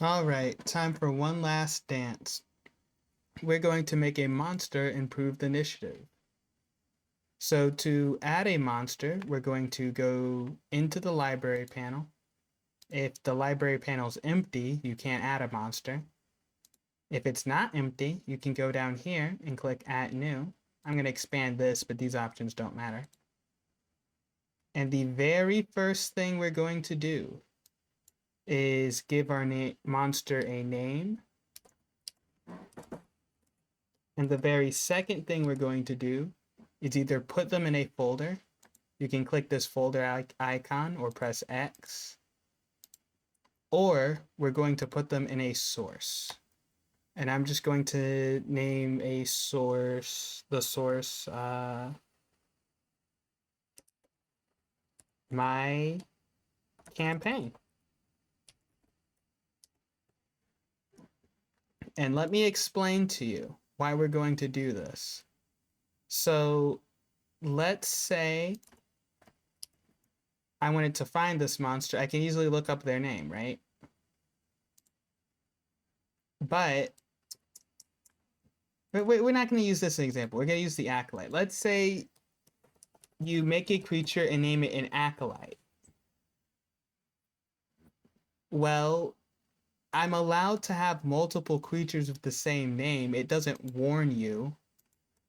All right, time for one last dance. We're going to make a monster improved initiative. So to add a monster, we're going to go into the library panel. If the library panel is empty, you can't add a monster. If it's not empty, you can go down here and click Add New. I'm going to expand this, but these options don't matter. And the very first thing we're going to do is give our monster a name. And the very second thing we're going to do is either put them in a folder. You can click this folder icon or press X. Or we're going to put them in a source. And I'm just going to name a source, the source, my campaign. And let me explain to you why we're going to do this. So let's say I wanted to find this monster. I can easily look up their name, right? But we're not going to use this example. We're going to use the acolyte. Let's say you make a creature and name it an acolyte. Well, I'm allowed to have multiple creatures with the same name. It doesn't warn you.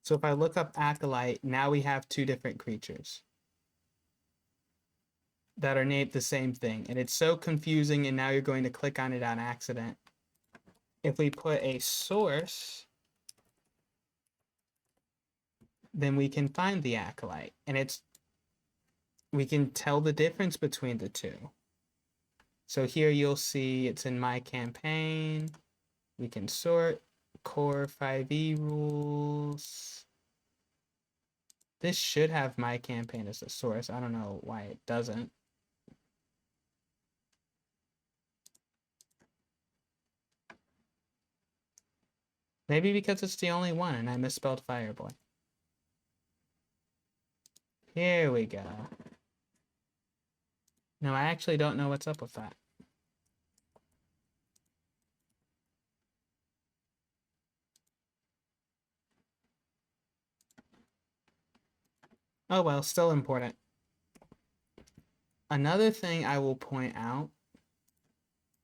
So if I look up acolyte, now we have two different creatures that are named the same thing. And it's so confusing, and now you're going to click on it on accident. If we put a source, then we can find the acolyte. And we can tell the difference between the two. So here you'll see it's in my campaign. We can sort core 5e rules. This should have my campaign as the source. I don't know why it doesn't. Maybe because it's the only one and I misspelled Fireboy. Here we go. No, I actually don't know what's up with that. Oh well, still important. Another thing I will point out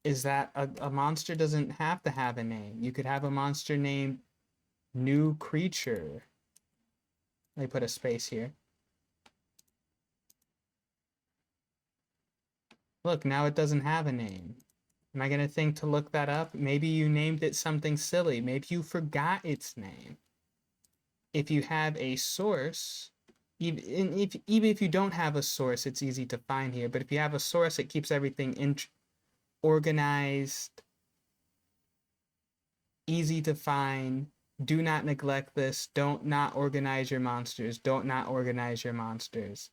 is that a monster doesn't have to have a name. You could have a monster named New Creature. Let me put a space here. Look, now it doesn't have a name. Am I going to think to look that up? Maybe you named it something silly. Maybe you forgot its name. If you have a source, even if you don't have a source, it's easy to find here. But if you have a source, it keeps everything organized, easy to find. Do not neglect this. Don't not organize your monsters. Don't not organize your monsters.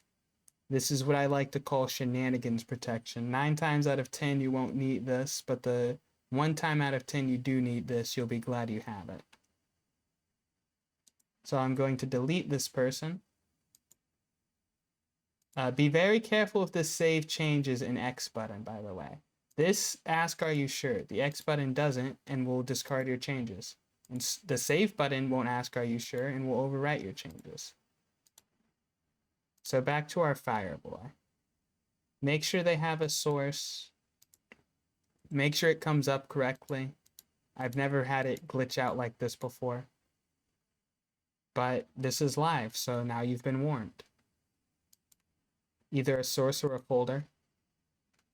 This is what I like to call shenanigans protection. 9 times out of 10, you won't need this, but the 1 time out of 10 you do need this, you'll be glad you have it. So I'm going to delete this person. Be very careful if this save changes an X button, by the way. This ask, are you sure? The X button doesn't and will discard your changes. And the save button won't ask, are you sure? And will overwrite your changes. So back to our Fireboy. Make sure they have a source. Make sure it comes up correctly. I've never had it glitch out like this before. But this is live, so now you've been warned. Either a source or a folder.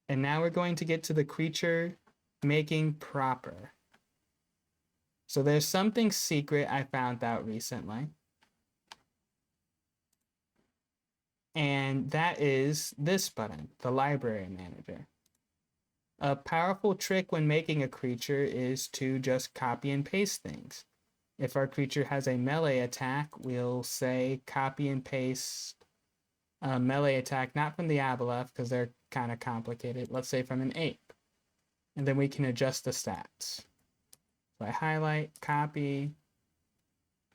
And now we're going to get to the creature making proper. So there's something secret I found out recently. And that is this button, the library manager. A powerful trick when making a creature is to just copy and paste things. If our creature has a melee attack, we'll say copy and paste a melee attack, not from the Aboleth, because they're kind of complicated. Let's say from an ape. And then we can adjust the stats. So I highlight, copy.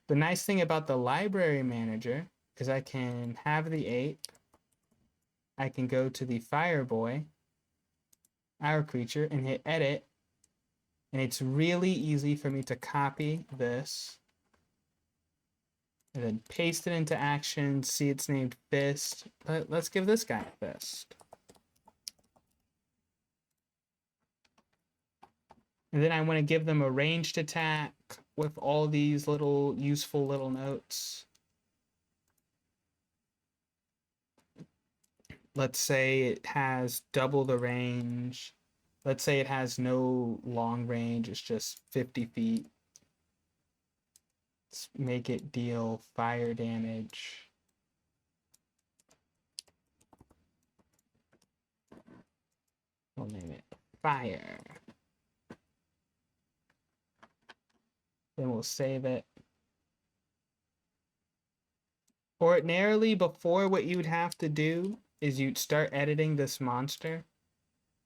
The nice thing about the library manager is I can have the ape. I can go to the Fireboy, our creature, and hit edit. And it's really easy for me to copy this and then paste it into action. See, it's named fist, but let's give this guy a fist. And then I want to give them a ranged attack with all these little useful little notes. Let's say it has double the range. Let's say it has no long range, it's just 50 feet. Let's make it deal fire damage. We'll name it fire. Then we'll save it. Ordinarily, before, what you'd have to do is you'd start editing this monster,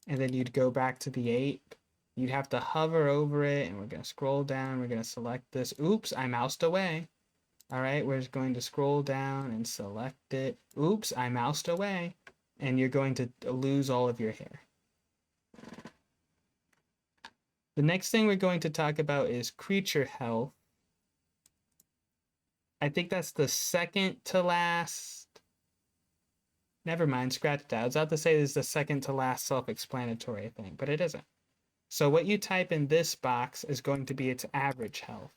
and then you'd go back to the ape. You'd have to hover over it, and we're going to scroll down. We're going to select this. Oops, I moused away. All right, we're just going to scroll down and select it. Oops, I moused away. And you're going to lose all of your hair. The next thing we're going to talk about is creature health. I think that's the second to last. Never mind, scratch that. I was about to say this is the second to last self-explanatory thing, but it isn't. So what you type in this box is going to be its average health.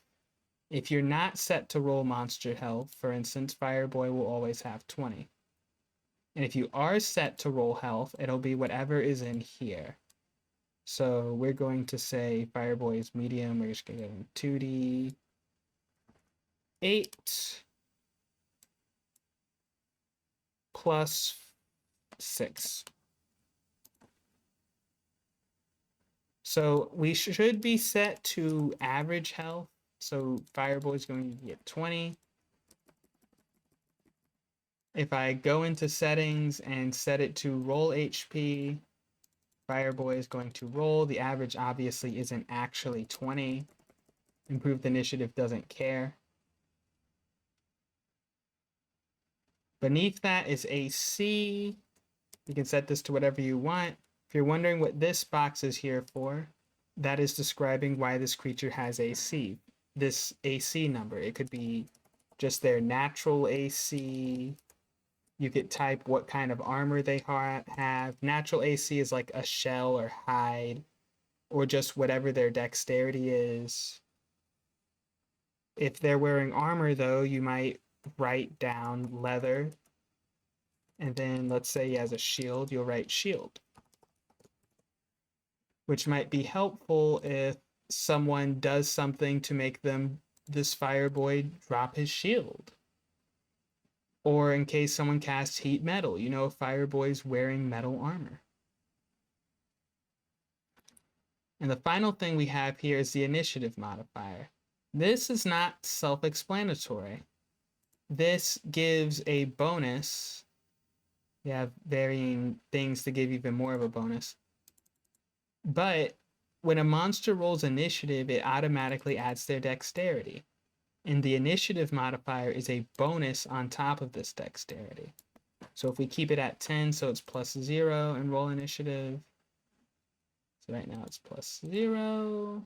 If you're not set to roll monster health, for instance, Fireboy will always have 20. And if you are set to roll health, it'll be whatever is in here. So we're going to say Fireboy is medium. We're just going to give him 2d 8 plus 6. So we should be set to average health. So Fireboy is going to get 20. If I go into settings and set it to roll HP, Fireboy is going to roll. The average obviously isn't actually 20. Improved initiative doesn't care. Beneath that is AC. You can set this to whatever you want. If you're wondering what this box is here for, that is describing why this creature has AC. This AC number, it could be just their natural AC. You could type what kind of armor they have. Natural AC is like a shell or hide, or just whatever their dexterity is. If they're wearing armor, though, you might write down leather. And then let's say he has a shield, you'll write shield. Which might be helpful if someone does something to make this Fireboy drop his shield. Or in case someone casts heat metal, you know, Fireboy's wearing metal armor. And the final thing we have here is the initiative modifier. This is not self-explanatory. This gives a bonus. You have varying things to give even more of a bonus. But when a monster rolls initiative, it automatically adds their dexterity. And the initiative modifier is a bonus on top of this dexterity. So if we keep it at 10, so it's plus 0 and roll initiative. So right now it's plus 0.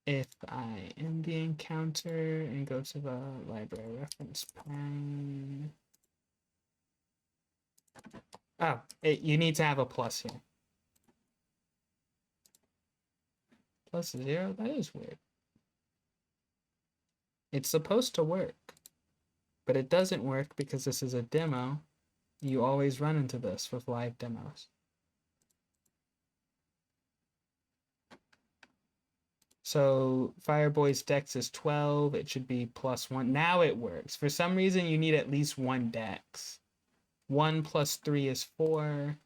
If I end the encounter and go to the library reference pane. Oh, you need to have a plus here. Plus 0? That is weird. It's supposed to work, but it doesn't work because this is a demo. You always run into this with live demos. So Fireboy's dex is 12. It should be plus 1. Now it works. For some reason, you need at least 1 dex. 1 plus 3 is 4.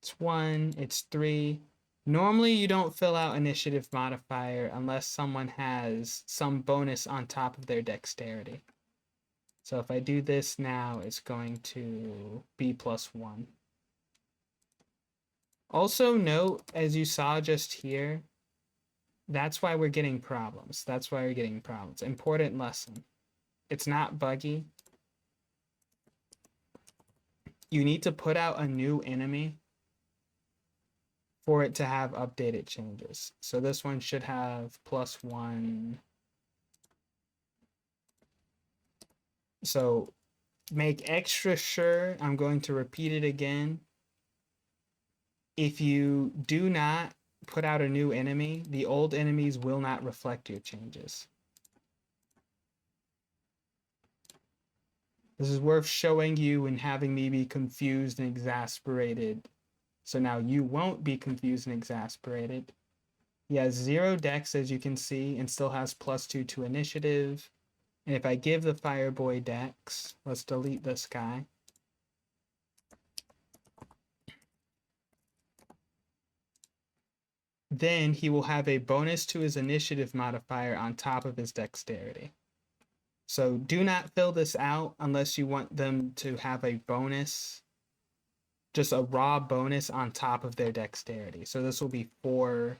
It's 1. It's 3. Normally, you don't fill out initiative modifier unless someone has some bonus on top of their dexterity. So if I do this now, it's going to be plus 1. Also note, as you saw just here, that's why we're getting problems. That's why we're getting problems. Important lesson. It's not buggy. You need to put out a new enemy for it to have updated changes. So this one should have +1. So make extra sure, I'm going to repeat it again. If you do not put out a new enemy, the old enemies will not reflect your changes. This is worth showing you and having me be confused and exasperated. So now you won't be confused and exasperated. He has 0 dex, as you can see, and still has +2 to initiative. And if I give the Fireboy dex, let's delete this guy. Then he will have a bonus to his initiative modifier on top of his dexterity. So do not fill this out unless you want them to have a bonus, just a raw bonus on top of their dexterity. So this will be 4,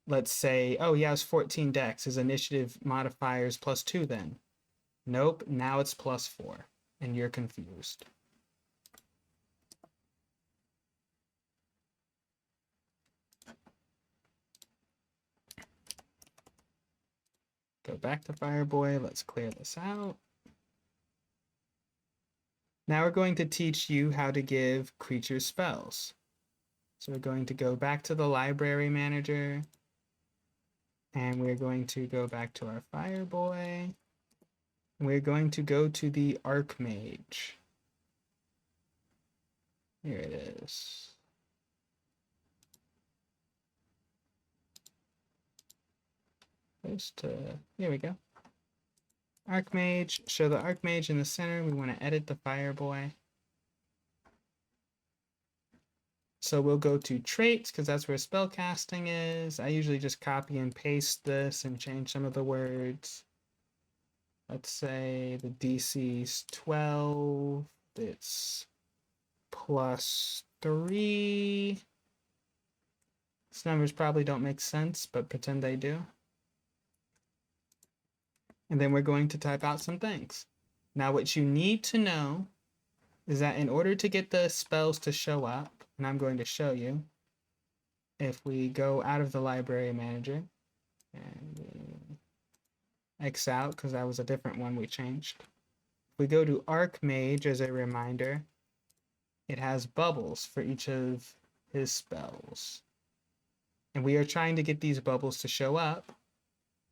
let's say, oh, he has 14 dex. His initiative modifier is +2 then. Nope, now it's +4, and you're confused. Go back to Fireboy, let's clear this out. Now we're going to teach you how to give creatures spells. So we're going to go back to the library manager, and we're going to go back to our Fireboy. We're going to go to the Archmage. Here it is. Here we go. Archmage, show the Archmage in the center. We want to edit the Fireboy. So we'll go to traits because that's where spellcasting is. I usually just copy and paste this and change some of the words. Let's say the DC's 12. It's +3. These numbers probably don't make sense, but pretend they do. And then we're going to type out some things. Now what you need to know is that in order to get the spells to show up, and I'm going to show you, if we go out of the library manager and X out because that was a different one we changed. If we go to Archmage as a reminder, it has bubbles for each of his spells. And we are trying to get these bubbles to show up.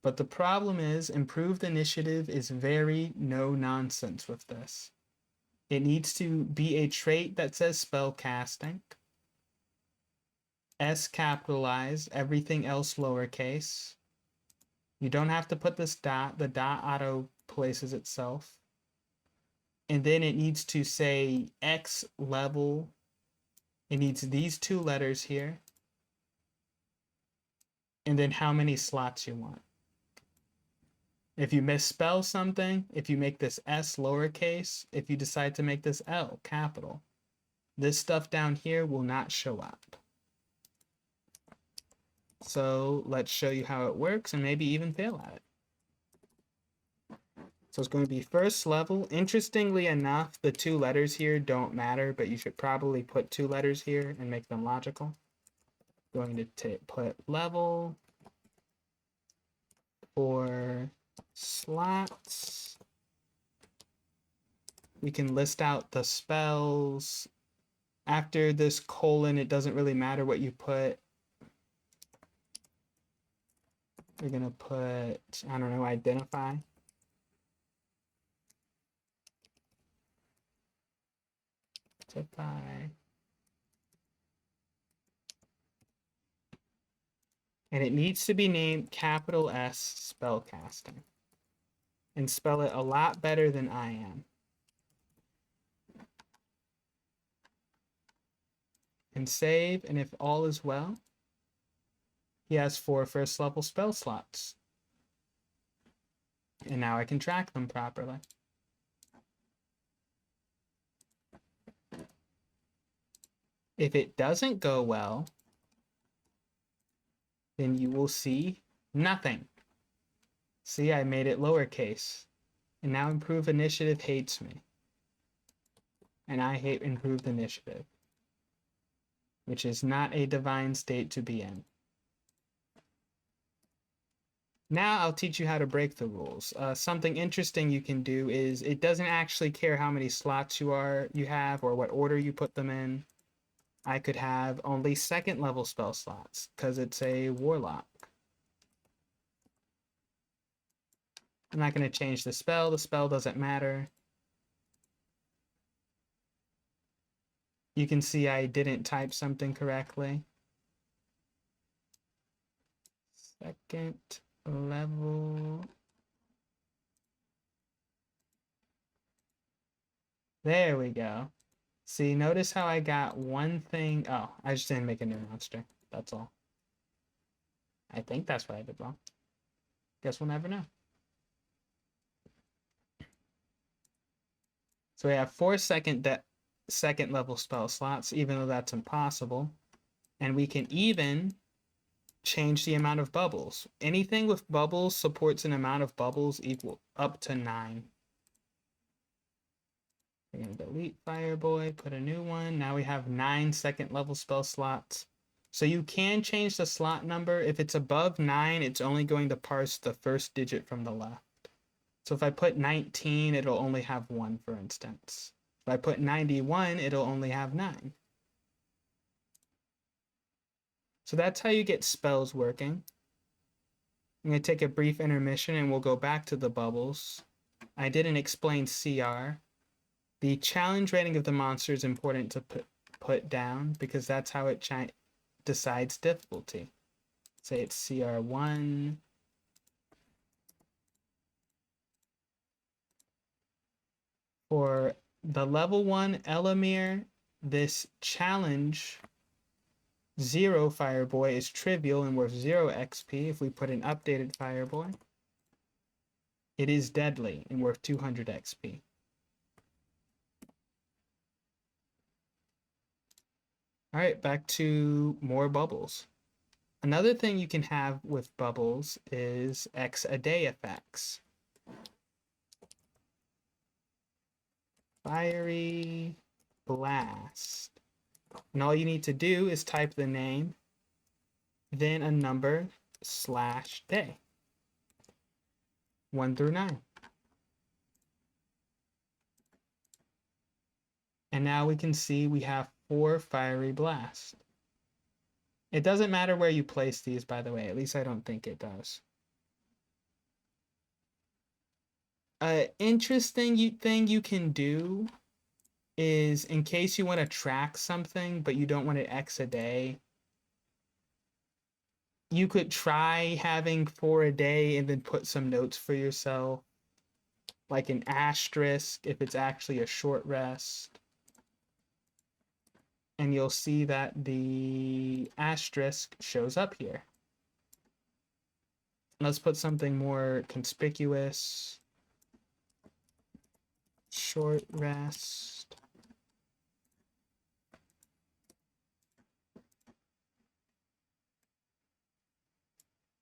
But the problem is improved initiative is very no nonsense with this. It needs to be a trait that says spell casting. S capitalized, everything else lowercase. You don't have to put this dot, the dot auto places itself. And then it needs to say X level. It needs these 2 letters here. And then how many slots you want. If you misspell something, if you make this S lowercase, if you decide to make this L capital, this stuff down here will not show up. So let's show you how it works and maybe even fail at it. So it's going to be first level. Interestingly enough, the 2 letters here don't matter, but you should probably put 2 letters here and make them logical. Going to put level for slots. We can list out the spells. After this colon, it doesn't really matter what you put. We're gonna put, I don't know, identify. Identify. And it needs to be named capital S spellcasting. And spell it a lot better than I am. And save, and if all is well, he has 4 first level spell slots. And now I can track them properly. If it doesn't go well, then you will see nothing. See, I made it lowercase. And now improved initiative hates me. And I hate improved initiative. which is not a divine state to be in. Now I'll teach you how to break the rules. Something interesting you can do is it doesn't actually care how many slots you have or what order you put them in. I could have only second level spell slots because it's a warlock. I'm not going to change the spell. The spell doesn't matter. You can see I didn't type something correctly. Second level. There we go. See, notice how I got one thing. Oh, I just didn't make a new monster. That's all. I think that's what I did wrong. Guess we'll never know. So we have 4 second level spell slots, even though that's impossible. And we can even change the amount of bubbles. Anything with bubbles supports an amount of bubbles equal up to 9. We're going to delete Fireboy, put a new one. Now we have 9 second level spell slots. So you can change the slot number. If it's above 9, it's only going to parse the first digit from the left. So if I put 19, it'll only have 1, for instance. If I put 91, it'll only have 9. So that's how you get spells working. I'm going to take a brief intermission and we'll go back to the bubbles. I didn't explain CR. The challenge rating of the monster is important to put down because that's how it decides difficulty. Say it's CR1. For the level 1 Elamir, this challenge 0 Fireboy is trivial and worth 0 XP. If we put an updated Fireboy, it is deadly and worth 200 XP. All right, back to more bubbles. Another thing you can have with bubbles is X a day effects. Fiery Blast. And all you need to do is type the name, then a number / day. 1 through 9. And now we can see we have 4 Fiery Blast. It doesn't matter where you place these, by the way. At least I don't think it does. Interesting thing you can do is, in case you want to track something, but you don't want it X a day, you could try having 4 a day and then put some notes for yourself, like an asterisk if it's actually a short rest. And you'll see that the asterisk shows up here. Let's put something more conspicuous. Short rest.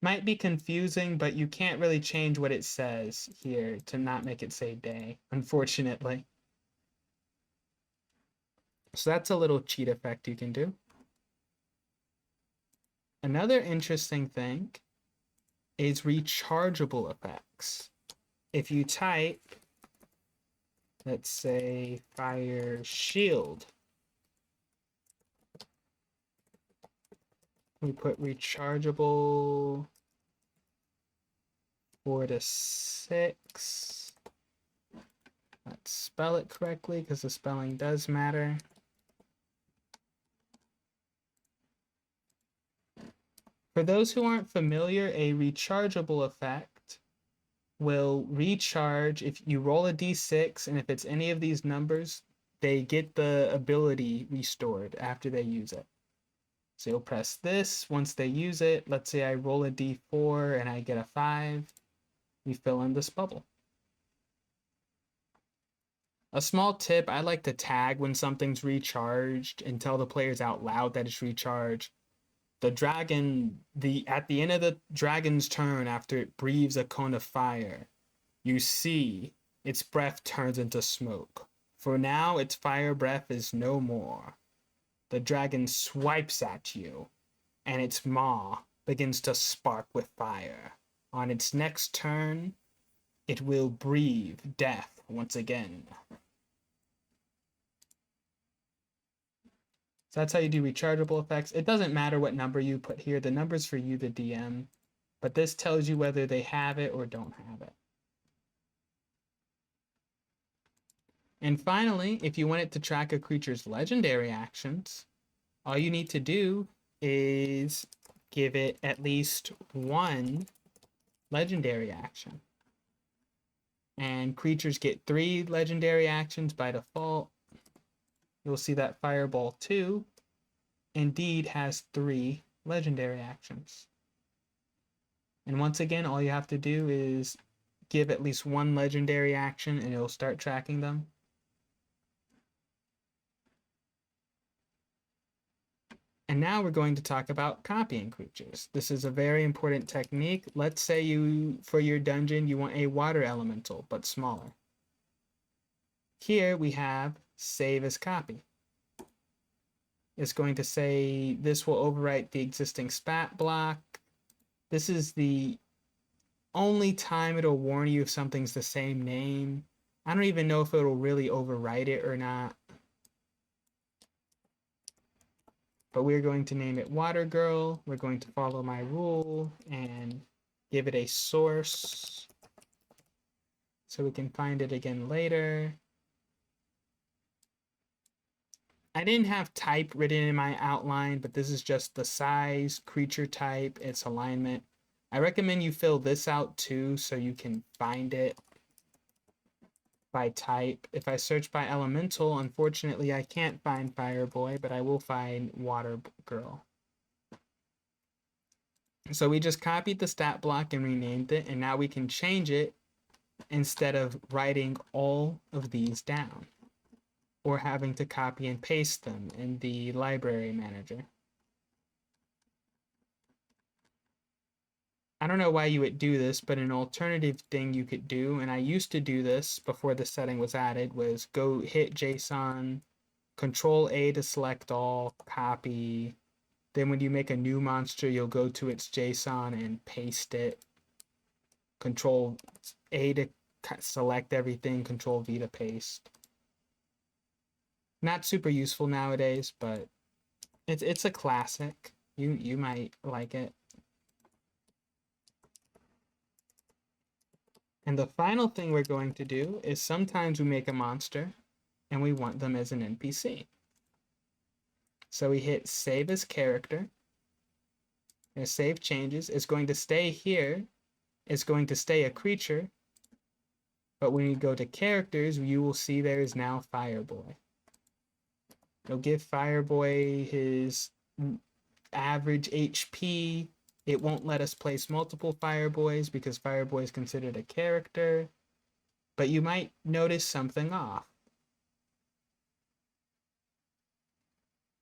Might be confusing, but you can't really change what it says here to not make it say day, unfortunately. So that's a little cheat effect you can do. Another interesting thing is rechargeable effects. If you type, let's say, Fire Shield, we put rechargeable 4 to 6. Let's spell it correctly because the spelling does matter. For those who aren't familiar, a rechargeable effect will recharge if you roll a d6, and if it's any of these numbers, they get the ability restored after they use it. So you'll press this once they use it. Let's say I roll a d4 and I get a 5. We fill in this bubble. A small tip, I like to tag when something's recharged and tell the players out loud that it's recharged. The dragon, at the end of the dragon's turn, after it breathes a cone of fire, you see its breath turns into smoke. For now, its fire breath is no more. the dragon swipes at you, and its maw begins to spark with fire. On its next turn, it will breathe death once again. So that's how you do rechargeable effects. It doesn't matter what number you put here. The number's for you, the DM. But this tells you whether they have it or don't have it. And finally, if you want it to track a creature's legendary actions, all you need to do is give it at least one legendary action. And creatures get 3 legendary actions by default. You'll see that Fireball 2 indeed has 3 legendary actions. And once again, all you have to do is give at least one legendary action and it'll start tracking them. And now we're going to talk about copying creatures. This is a very important technique. Let's say you, for your dungeon, you want a water elemental, but smaller. Here we have save as copy. It's going to say this will overwrite the existing spat block. This is the only time it'll warn you if something's the same name. I don't even know if it'll really overwrite it or not. But we're going to name it Water Girl. We're going to follow my rule and give it a source so we can find it again later. I didn't have type written in my outline, but this is just the size, creature type, its alignment. I recommend you fill this out too so you can find it by type. If I search by elemental, unfortunately I can't find Fireboy, but I will find Water Girl. So we just copied the stat block and renamed it, and now we can change it instead of writing all of these down or having to copy and paste them in the library manager. I don't know why you would do this, but an alternative thing you could do, and I used to do this before the setting was added, was go hit JSON, Control A to select all, copy. Then when you make a new monster, you'll go to its JSON and paste it. Control A to select everything, Control V to paste. Not super useful nowadays, but it's a classic. You might like it. And the final thing we're going to do is sometimes we make a monster and we want them as an NPC. So we hit save as character. And save changes. It's going to stay here. It's going to stay a creature. But when you go to characters, you will see there is now Fireboy. It'll give Fireboy his average HP. It won't let us place multiple Fireboys because Fireboy is considered a character. But you might notice something off.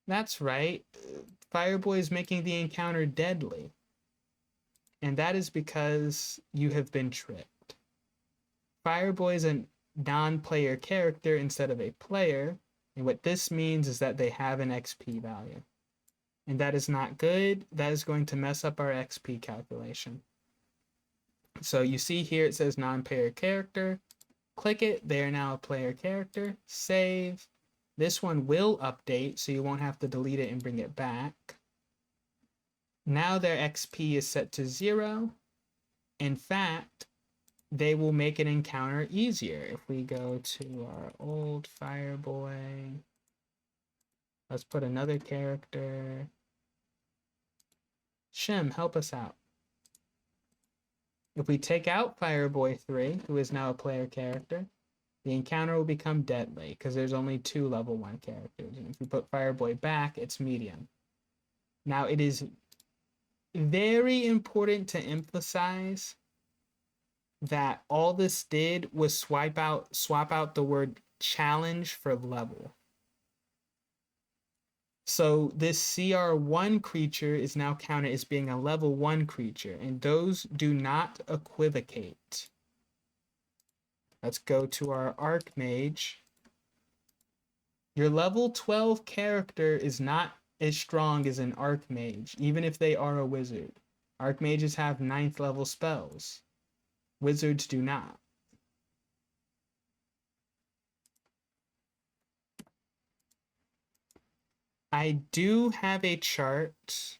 That's right. Fireboy is making the encounter deadly. And that is because you have been tricked. Fireboy is a non-player character instead of a player. And what this means is that they have an XP value. And that is not good. That is going to mess up our XP calculation. So you see here it says non-player character. Click it. They are now a player character. Save. This one will update, so you won't have to delete it and bring it back. Now their XP is set to 0. In fact, they will make an encounter easier. If we go to our old Fireboy, let's put another character. Shem, help us out. If we take out Fireboy 3, who is now a player character, the encounter will become deadly because there's only 2 level 1 characters. And if we put Fireboy back, it's medium. Now it is very important to emphasize that all this did was swap out the word challenge for level. So this CR1 creature is now counted as being a level 1 creature, and those do not equivocate. Let's go to our Archmage. Your level 12 character is not as strong as an Archmage, even if they are a wizard. Archmages have 9th level spells. Wizards do not. I do have a chart.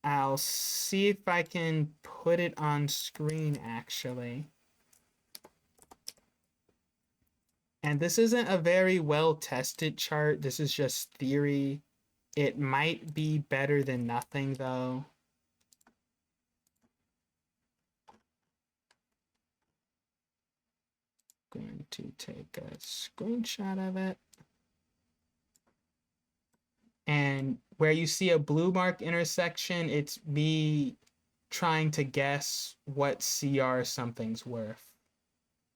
I'll see if I can put it on screen, actually. And this isn't a very well-tested chart. This is just theory. It might be better than nothing, though. Going to take a screenshot of it. And where you see a blue mark intersection, it's me trying to guess what CR something's worth.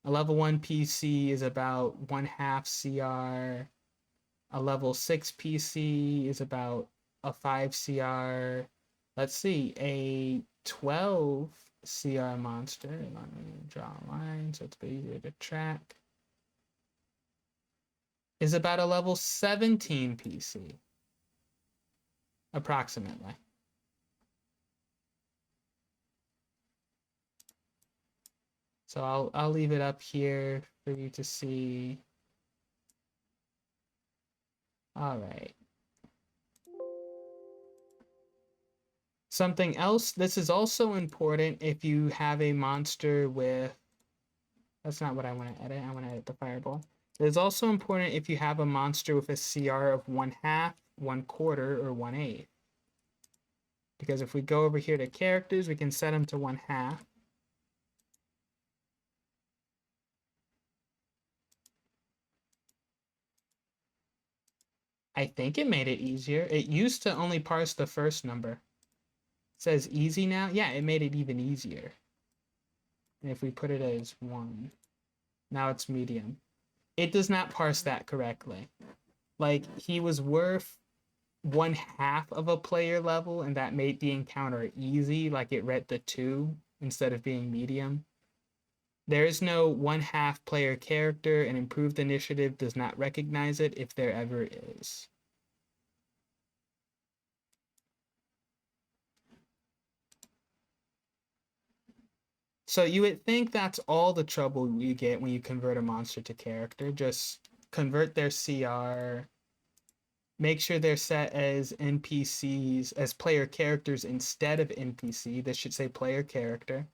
A level 1 PC is about 1/2 CR. A level 6 PC is about a 5 CR. Let's see, a 12 CR monster. Let me draw a line so it's easier to track. Is about a level 17 PC. Approximately. So I'll leave it up here for you to see. All right. Something else, this is also important if you have a monster with, that's not what I want to edit. I want to edit the fireball. It's also important if you have a monster with a CR of 1/2, 1/4, or 1/8. Because if we go over here to characters, we can set them to 1/2. I think it made it easier. It used to only parse the first number. It says easy now. Yeah, it made it even easier. And if we put it as 1, now it's medium. It does not parse that correctly. Like, he was worth 1/2 of a player level, and that made the encounter easy, like it read the 2 instead of being medium. There is no 1/2 player character, and improved initiative does not recognize it if there ever is. So you would think that's all the trouble you get when you convert a monster to character. Just convert their CR, make sure they're set as NPCs, as player characters instead of NPC. This should say player character.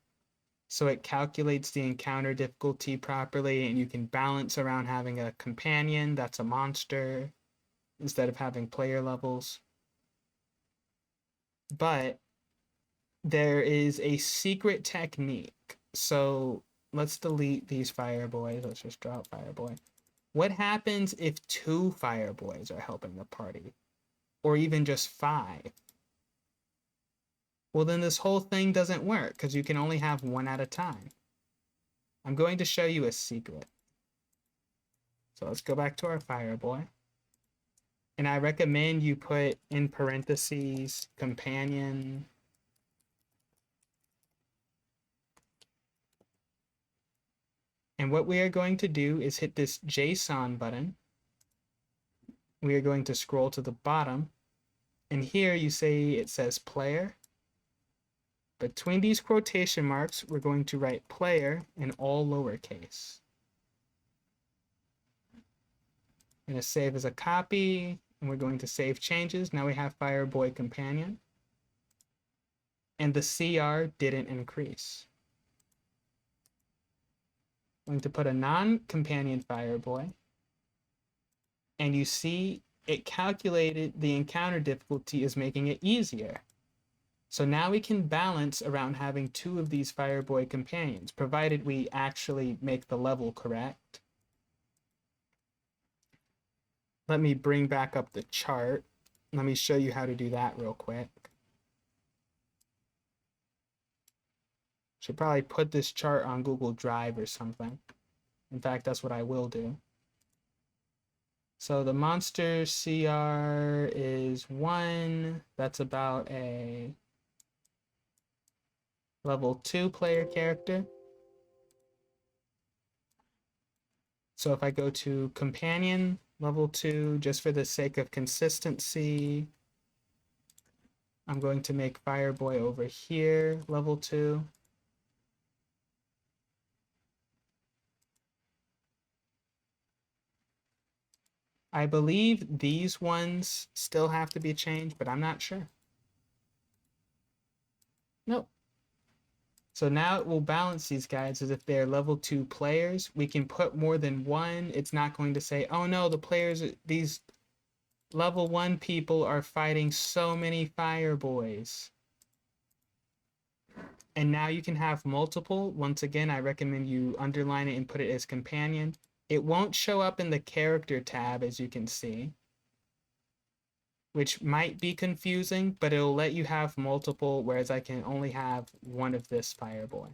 So it calculates the encounter difficulty properly, and you can balance around having a companion that's a monster instead of having player levels. But there is a secret technique. So let's delete these fireboys. Let's just drop fireboy. What happens if 2 fireboys are helping the party? Or even just 5? Well, then this whole thing doesn't work because you can only have 1 at a time. I'm going to show you a secret. So let's go back to our fireboy. And I recommend you put in parentheses companion. And what we are going to do is hit this JSON button. We are going to scroll to the bottom. And here you say it says player. Between these quotation marks, we're going to write player in all lowercase. I'm going to save as a copy, and we're going to save changes. Now we have Fireboy Companion. And the CR didn't increase. I'm going to put a non-companion Fireboy. And you see it calculated the encounter difficulty is making it easier. So now we can balance around having 2 of these Fireboy companions, provided we actually make the level correct. Let me bring back up the chart. Let me show you how to do that real quick. Should probably put this chart on Google Drive or something. In fact, that's what I will do. So the monster CR is 1. That's about a level 2 player character. So if I go to companion level 2, just for the sake of consistency, I'm going to make Fireboy over here level 2. I believe these ones still have to be changed, but I'm not sure. Nope. So now it will balance these guys as if they're level 2 players. We can put more than one. It's not going to say, oh no, the players, these level 1 people are fighting so many Fireboys. And now you can have multiple. Once again, I recommend you underline it and put it as companion. It won't show up in the character tab, as you can see, which might be confusing, but it'll let you have multiple, whereas I can only have one of this Fireboy.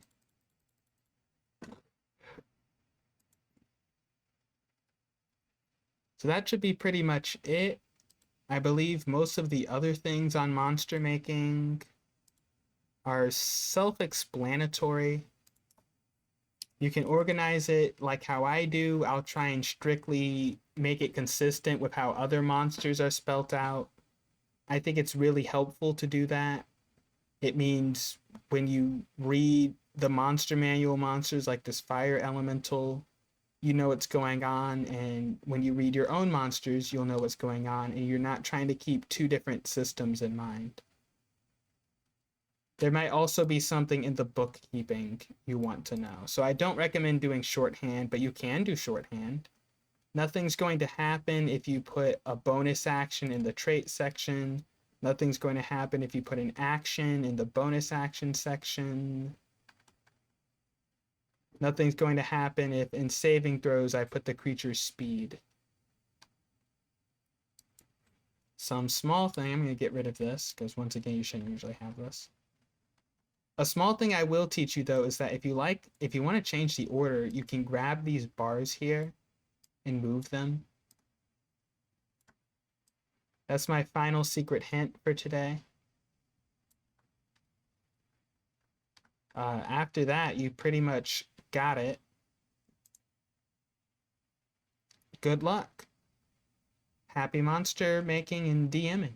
So that should be pretty much it. I believe most of the other things on monster making are self-explanatory. You can organize it like how I do. I'll try and strictly make it consistent with how other monsters are spelt out. I think it's really helpful to do that. It means when you read the monster manual monsters like this fire elemental, you know what's going on, and when you read your own monsters, you'll know what's going on, and you're not trying to keep two different systems in mind. There might also be something in the bookkeeping you want to know. So I don't recommend doing shorthand, but you can do shorthand. Nothing's going to happen if you put a bonus action in the trait section. Nothing's going to happen if you put an action in the bonus action section. Nothing's going to happen if in saving throws I put the creature's speed. Some small thing, I'm going to get rid of this because once again you shouldn't usually have this. A small thing I will teach you though is that if you want to change the order, you can grab these bars here and move them. That's my final secret hint for today. After that, you pretty much got it. Good luck. Happy monster making and DMing.